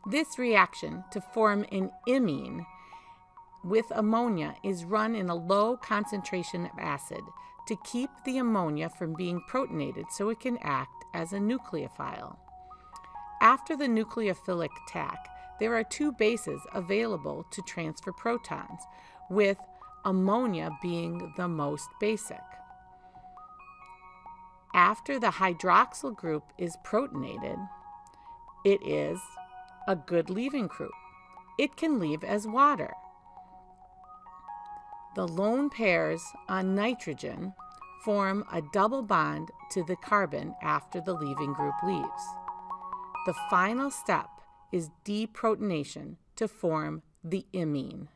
This reaction to form an imine with ammonia is run in a low concentration of acid to keep the ammonia from being protonated so it can act as a nucleophile. After the nucleophilic attack, there are two bases available to transfer protons, with ammonia being the most basic. After the hydroxyl group is protonated, it is a good leaving group. It can leave as water. The lone pairs on nitrogen form a double bond to the carbon after the leaving group leaves. The final step is deprotonation to form the imine.